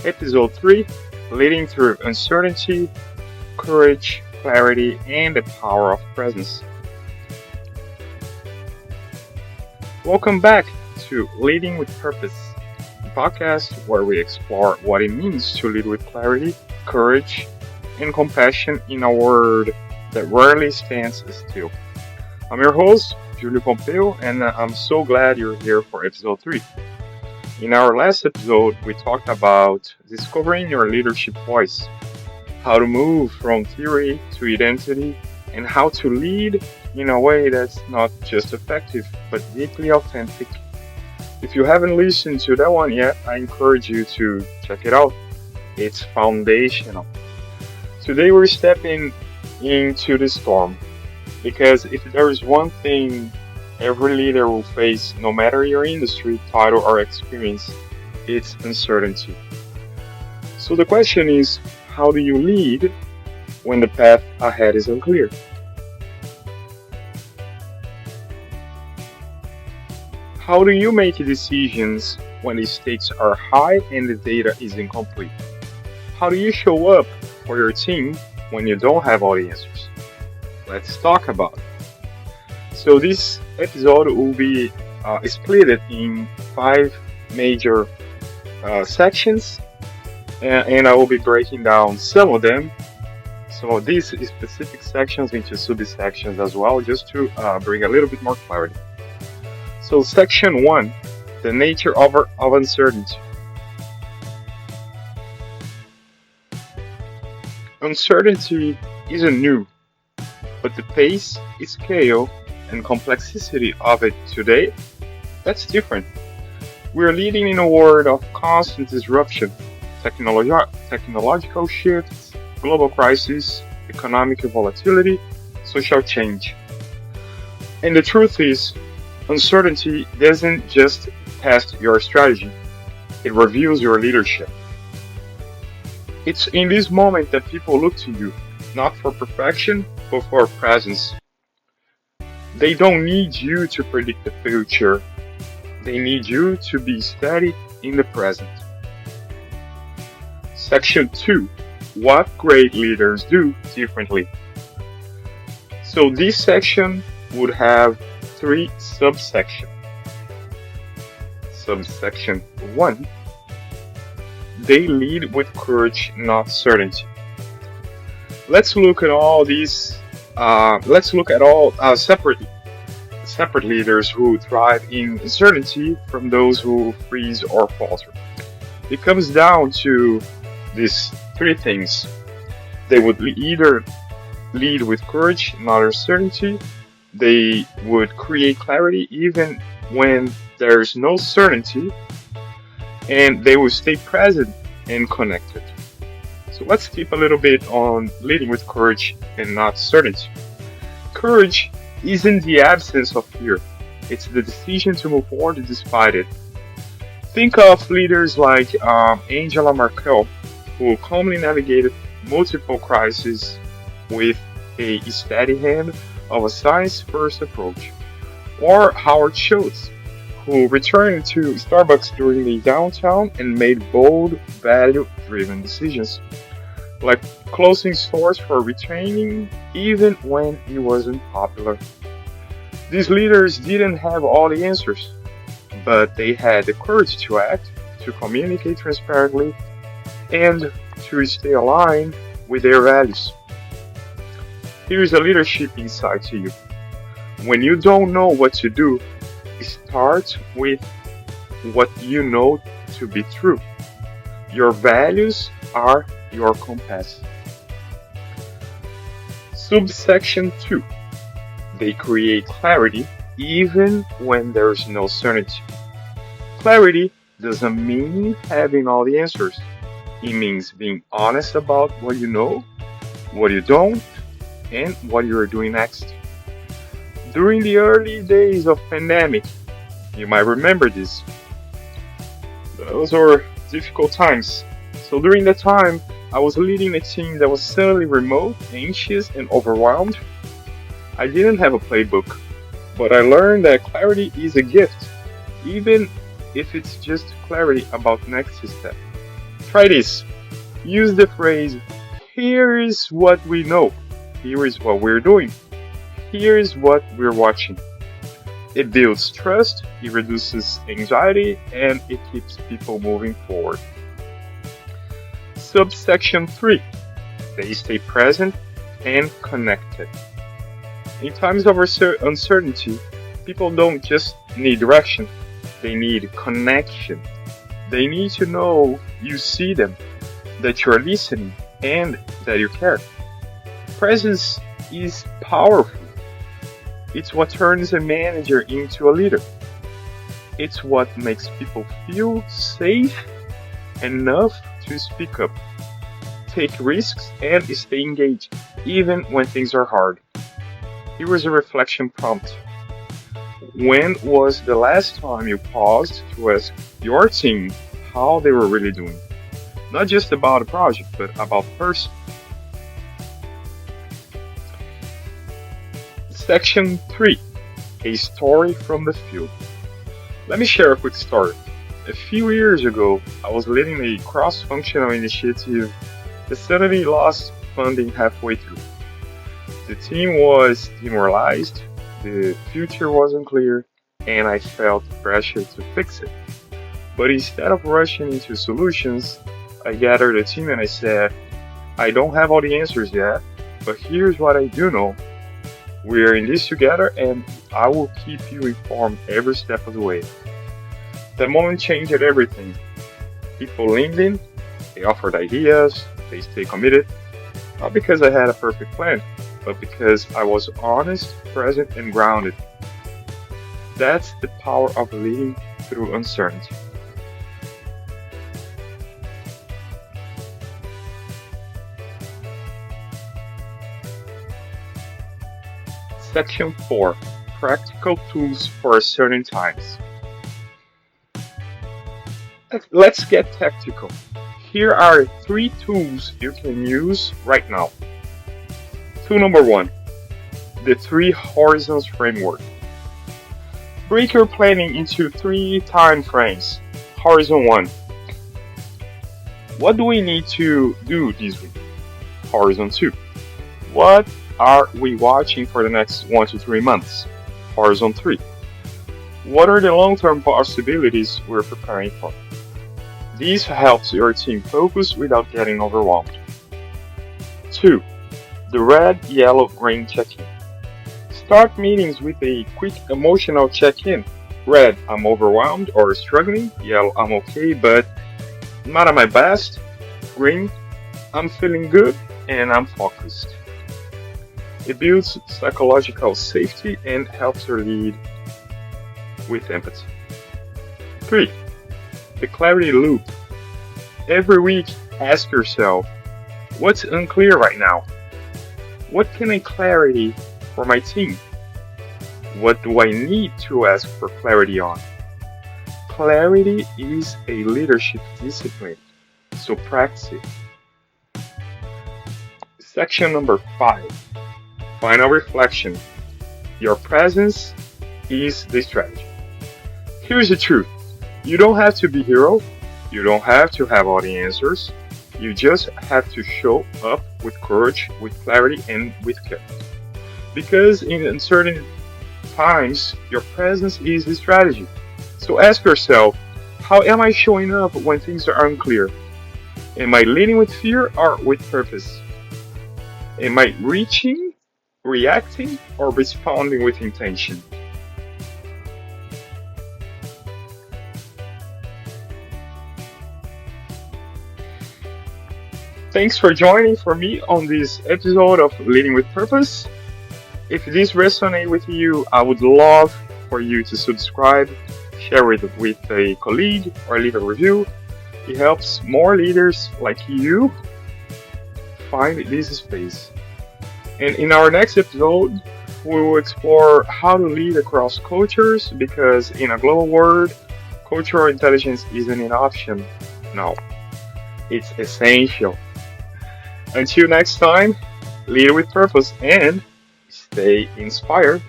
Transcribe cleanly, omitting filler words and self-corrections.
Episode 3, Leading Through Uncertainty, Courage, Clarity, and the Power of Presence. Welcome back to Leading with Purpose, a podcast where we explore what it means to lead with clarity, courage, and compassion in a world that rarely stands still. I'm your host, Julio Pompeu, and I'm so glad you're here for episode 3. In our last episode, we talked about discovering your leadership voice, how to move from theory to identity, and how to lead in a way that's not just effective, but deeply authentic. If you haven't listened to that one yet, I encourage you to check it out. It's foundational. Today we're stepping into the storm because if there is one thing every leader will face, no matter your industry, title, or experience, it's uncertainty. So the question is, how do you lead when the path ahead is unclear? How do you make decisions when the stakes are high and the data is incomplete? How do you show up for your team when you don't have all the answers? Let's talk about it. So this episode will be split in 5 major sections, and I will be breaking down some of them, some of these specific sections into subsections as well, just to bring a little bit more clarity. So section 1, the nature of uncertainty. Uncertainty isn't new, but the pace, scale, and complexity of it today, that's different. We're leading in a world of constant disruption, technological shifts, global crises, economic volatility, social change. And the truth is, uncertainty doesn't just test your strategy, it reveals your leadership. It's in this moment that people look to you, not for perfection, but for presence. They don't need you to predict the future. They need you to be steady in the present. Section 2. What great leaders do differently. So this section would have 3 subsections. Subsection 1. They lead with courage, not certainty. Let's look at all these. Let's look at all separate leaders who thrive in uncertainty from those who freeze or falter. It comes down to these 3 things. They would either lead with courage, not uncertainty. They would create clarity even when there's no certainty, and they will stay present and connected. So let's keep a little bit on leading with courage and not certainty. Courage isn't the absence of fear, it's the decision to move forward despite it. Think of leaders like Angela Merkel, who calmly navigated multiple crises with a steady hand of a science-first approach. Or Howard Schultz, who returned to Starbucks during the downturn and made bold, value-driven decisions, like closing stores for retraining even when it wasn't popular. These leaders didn't have all the answers, but they had the courage to act, to communicate transparently, and to stay aligned with their values. Here's a leadership insight to you. When you don't know what to do, start with what you know to be true. Your values are your compass. Subsection 2. They create clarity even when there's no certainty. Clarity doesn't mean having all the answers. It means being honest about what you know, what you don't, and what you're doing next. During the early days of pandemic, you might remember this. Those were difficult times. So during that time, I was leading a team that was suddenly remote, anxious, and overwhelmed. I didn't have a playbook, but I learned that clarity is a gift, even if it's just clarity about next step. Try this. Use the phrase, here is what we know. Here is what we're doing. Here is what we're watching. It builds trust, it reduces anxiety, and it keeps people moving forward. Subsection 3. They stay present and connected. In times of uncertainty, people don't just need direction, they need connection. They need to know you see them, that you're listening, and that you care. Presence is powerful. It's what turns a manager into a leader. It's what makes people feel safe enough to speak up, take risks, and stay engaged, even when things are hard. Here was a reflection prompt. When was the last time you paused to ask your team how they were really doing? Not just about a project, but about the person. Section 3. A story from the field. Let me share a quick story. A few years ago, I was leading a cross-functional initiative that suddenly lost funding halfway through. The team was demoralized, the future was unclear, and I felt pressure to fix it. But instead of rushing into solutions, I gathered a team and I said, I don't have all the answers yet, but here's what I do know. We're in this together and I will keep you informed every step of the way. That moment changed everything. People leaned in, they offered ideas, they stayed committed, not because I had a perfect plan, but because I was honest, present, and grounded. That's the power of leading through uncertainty. Section 4. Practical tools for certain times. Let's get tactical. Here are 3 tools you can use right now. Tool number 1. The 3 horizons framework. Break your planning into 3 time frames. Horizon 1. What do we need to do this week? Horizon 2. What are we watching for the next 1 to 3 months? Horizon 3. What are the long-term possibilities we're preparing for? This helps your team focus without getting overwhelmed. 2. The red, yellow, green check-in. Start meetings with a quick emotional check-in. Red, I'm overwhelmed or struggling. Yellow, I'm okay, but not at my best. Green, I'm feeling good and I'm focused. It builds psychological safety and helps her lead with empathy. 3. The clarity loop. Every week, ask yourself, what's unclear right now? What can I clarity for my team? What do I need to ask for clarity on? Clarity is a leadership discipline, so practice it. Section number 5. Final reflection. Your presence is the strategy. Here's the truth. You don't have to be a hero. You don't have to have all the answers. You just have to show up with courage, with clarity, and with care. Because in uncertain times, your presence is the strategy. So ask yourself, how am I showing up when things are unclear? Am I leading with fear or with purpose? Am I reaching, reacting, or responding with intention? Thanks for joining for me on this episode of Leading with Purpose. If this resonates with you, I would love for you to subscribe, share it with a colleague, or leave a review. It helps more leaders like you find this space. And in our next episode, we will explore how to lead across cultures, because in a global world, cultural intelligence isn't an option. No, it's essential. Until next time, lead with purpose and stay inspired.